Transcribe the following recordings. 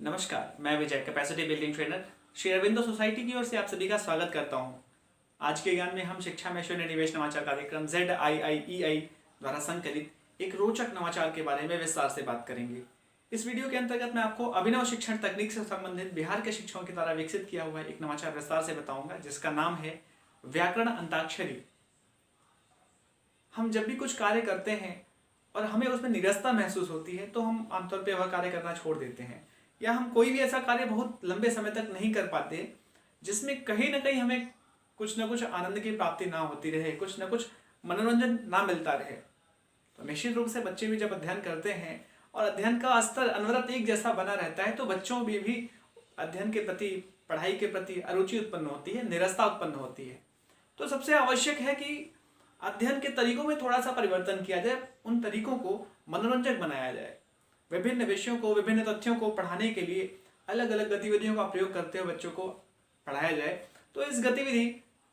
नमस्कार, मैं Vijay capacity building trainer Shri Aurobindo society की ओर से आप सभी का स्वागत करता हूं। आज के ज्ञान में हम शिक्षा में शून्य निवेश नवाचार कार्यक्रम ZIIEI द्वारा संकलित एक रोचक नवाचार के बारे में विस्तार से बात करेंगे। इस वीडियो के अंतर्गत मैं आपको अभिनव शिक्षण तकनीक से संबंधित बिहार के शिक्षकों के द्वारा विकसित किया हुआ एक नवाचार विस्तार से बताऊंगा, जिसका नाम है व्याकरण अंताक्षरी। हम जब भी कुछ कार्य करते हैं और हमें उसमें निरस्ता महसूस होती है तो हम आमतौर पर वह कार्य करना छोड़ देते हैं, या हम कोई भी ऐसा कार्य बहुत लंबे समय तक नहीं कर पाते जिसमें कहीं ना कहीं हमें कुछ ना कुछ आनंद की प्राप्ति ना होती रहे, कुछ ना कुछ मनोरंजन ना मिलता रहे। तो निश्चित रूप से बच्चे भी जब अध्ययन करते हैं और अध्ययन का स्तर अनवरत एक जैसा बना रहता है तो बच्चों में भी अध्ययन के प्रति, पढ़ाई के प्रति अरुचि उत्पन्न होती है, निरस्ता उत्पन्न होती है। तो सबसे आवश्यक है कि अध्ययन के तरीकों में थोड़ा सा परिवर्तन किया जाए, उन तरीकों को मनोरंजक बनाया जाए। विभिन्न विषयों को, विभिन्न तथ्यों को पढ़ाने के लिए अलग अलग गतिविधियों का प्रयोग करते हुए बच्चों को पढ़ाया जाए। तो इस गतिविधि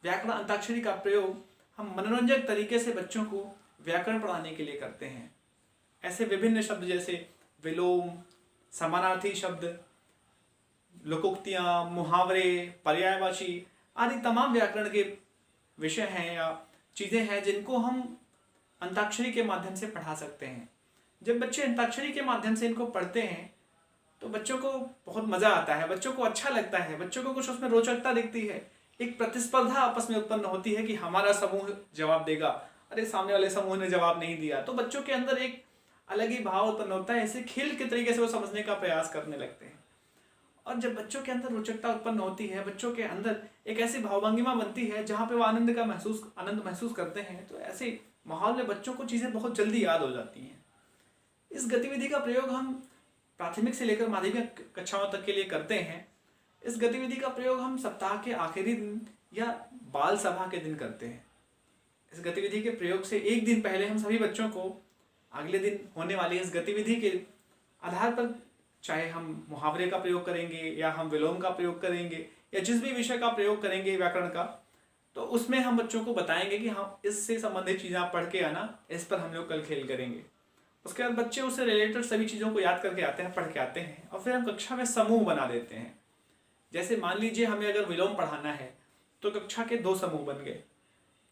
व्याकरण अंताक्षरी का प्रयोग हम मनोरंजक तरीके से बच्चों को व्याकरण पढ़ाने के लिए करते हैं। ऐसे विभिन्न शब्द जैसे विलोम, समानार्थी शब्द, लोकोक्तियाँ, मुहावरे, पर्यायवाची आदि तमाम व्याकरण के विषय हैं या चीज़ें हैं जिनको हम अंताक्षरी के माध्यम से पढ़ा सकते हैं। जब बच्चे अंताक्षरी के माध्यम से इनको पढ़ते हैं तो बच्चों को बहुत मजा आता है, बच्चों को अच्छा लगता है, बच्चों को कुछ उसमें रोचकता दिखती है। एक प्रतिस्पर्धा आपस में उत्पन्न होती है कि हमारा समूह जवाब देगा, अरे सामने वाले समूह ने जवाब नहीं दिया, तो बच्चों के अंदर एक अलग ही भाव उत्पन्न होता है। ऐसे खेल के तरीके से वो समझने का प्रयास करने लगते हैं। और जब बच्चों के अंदर रोचकता उत्पन्न होती है, बच्चों के अंदर एक ऐसी भावभंगिमा बनती है जहाँ पे वो आनंद महसूस करते हैं, तो ऐसे माहौल में बच्चों को चीज़ें बहुत जल्दी याद हो जाती हैं। इस गतिविधि का प्रयोग हम प्राथमिक से लेकर माध्यमिक कक्षाओं तक के लिए करते हैं। इस गतिविधि का प्रयोग हम सप्ताह के आखिरी दिन या बाल सभा के दिन करते हैं। इस गतिविधि के प्रयोग से एक दिन पहले हम सभी बच्चों को अगले दिन होने वाली इस गतिविधि के आधार पर, चाहे हम मुहावरे का प्रयोग करेंगे या हम विलोम का प्रयोग करेंगे या जिस भी विषय का प्रयोग करेंगे व्याकरण का, तो उसमें हम बच्चों को बताएंगे कि हम इससे संबंधित चीज़ें आप पढ़ के आना, इस पर हम लोग कल खेल करेंगे। उसके बाद बच्चे उससे रिलेटेड सभी चीज़ों को याद करके आते हैं, पढ़ के आते हैं, और फिर हम कक्षा में समूह बना देते हैं। जैसे मान लीजिए हमें अगर विलोम पढ़ाना है तो कक्षा के 2 समूह बन गए।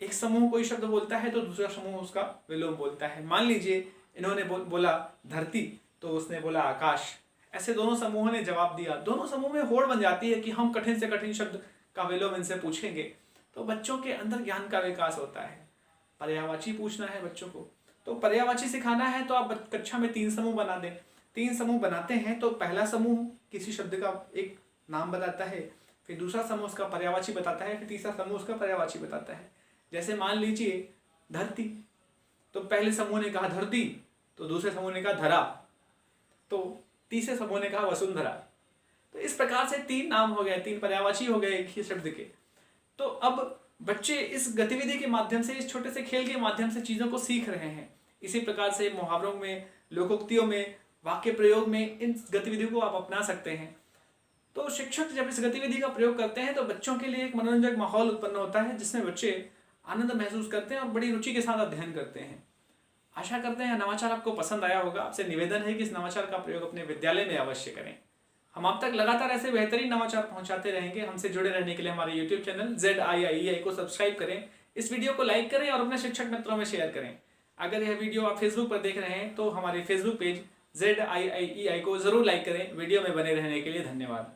एक समूह कोई शब्द बोलता है तो दूसरा समूह उसका विलोम बोलता है। मान लीजिए इन्होंने बोला धरती तो उसने बोला आकाश। ऐसे दोनों समूहों ने जवाब दिया। दोनों समूह में होड़ बन जाती है कि हम कठिन से कठिन शब्द का विलोम इनसे पूछेंगे। तो बच्चों के अंदर ज्ञान का विकास होता है। पर्यायवाची पूछना है बच्चों को तो पर्यायवाची सिखाना है तो आप कक्षा में 3 समूह बना दें। 3 समूह बनाते हैं तो पहला समूह किसी शब्द का एक नाम बताता है, फिर दूसरा समूह उसका पर्यायवाची बताता है, फिर तीसरा समूह उसका पर्यायवाची बताता है। जैसे मान लीजिए धरती, तो पहले समूह ने कहा धरती, तो दूसरे समूह ने कहा धरा, तो तीसरे समूह ने कहा वसुंधरा। तो इस प्रकार से 3 नाम हो गए, 3 पर्यायवाची हो गए एक ही शब्द के। तो अब बच्चे इस गतिविधि के माध्यम से, इस छोटे से खेल के माध्यम से चीज़ों को सीख रहे हैं। इसी प्रकार से मुहावरों में, लोकोक्तियों में, वाक्य प्रयोग में इन गतिविधियों को आप अपना सकते हैं। तो शिक्षक जब इस गतिविधि का प्रयोग करते हैं तो बच्चों के लिए एक मनोरंजक माहौल उत्पन्न होता है जिसमें बच्चे आनंद महसूस करते हैं और बड़ी रुचि के साथ अध्ययन करते हैं। आशा करते हैं नवाचार आपको पसंद आया होगा। आपसे निवेदन है कि इस नवाचार का प्रयोग अपने विद्यालय में अवश्य करें। हम आप तक लगातार ऐसे बेहतरीन नवाचार पहुंचाते रहेंगे। हमसे जुड़े रहने के लिए हमारे YouTube चैनल ZIIEI को सब्सक्राइब करें, इस वीडियो को लाइक करें और अपने शिक्षक मित्रों में शेयर करें। अगर यह वीडियो आप फेसबुक पर देख रहे हैं तो हमारे फेसबुक पेज ZIIEI को जरूर लाइक करें। वीडियो में बने रहने के लिए धन्यवाद।